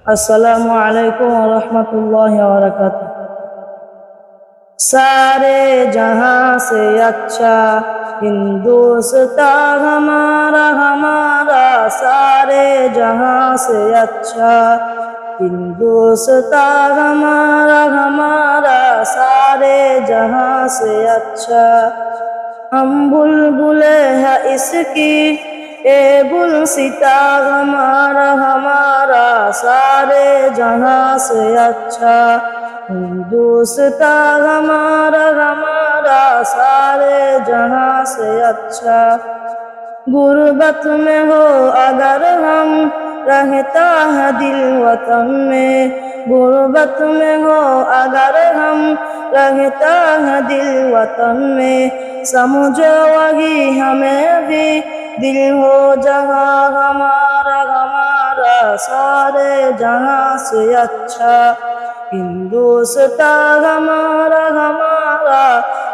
अस्सलामु अलैकुम व रहमतुल्लाहि व बरकातुहू। सारे जहां से अच्छा हिंदुस्तान हमारा हमारा, सारे जहां से अच्छा हिंदुस्तान हमारा हमारा, सारे जहां से अच्छा। हम बुलबुले हैं इसकी ए गुलसिता हमारा हमारा, सारे जहां से अच्छा हिंदुस्तान हमारा हमारा, सारे जहां से अच्छा। गुर्बत में हो अगर हम रहता है दिल वतन में, गुर्बत में हो अगर हम रहता है दिल वतन में, समझो वही हमें भी दिल हो जहां हमारा हमारा, सारे जहां से अच्छा हिंदुस्तान हमारा हमारा,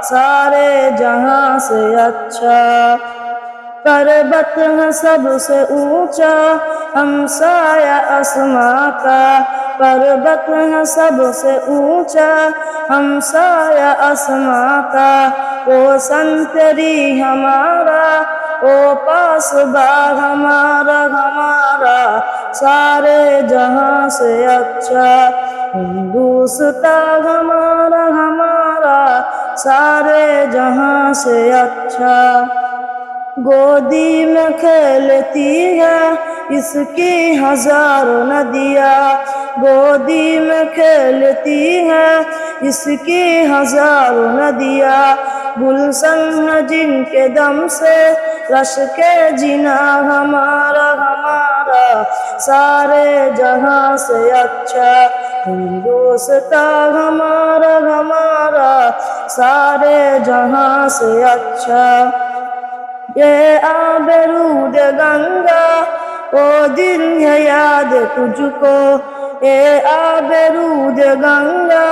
सारे जहां से अच्छा। पर्वत है सबसे ऊंचा हमसाया आसमां का, पर्वत है सबसे ऊंचा हमसाया आसमां का। वो संतरी हमारा ओ पासबा हमारा हमारा, सारे जहां से अच्छा हिंदुस्तान हमारा हमारा, सारे जहां से अच्छा। गोदी में खेलती है इसकी हजारों नदियाँ, गोदी में खेलती है इसकी हजारों नदियाँ। गुलशन है जिनके दम से रश के जिना हमारा हमारा, सारे जहां से अच्छा हिंदुस्तान हमारा हमारा, सारे जहां से अच्छा। ये आबरूद गंगा ओ दिल है याद तुझको, ये आबरूद गंगा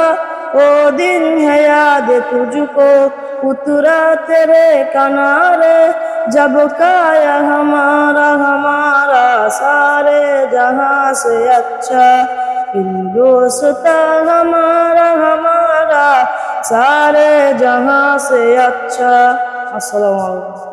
ओ दिल है याद तुझको। उतरा तेरे किनारे जब काया हमारा हमारा, सारे जहां से अच्छा हिंदुस्तान हमारा हमारा, सारे जहां से अच्छा। अस्सलामु अलैकुम।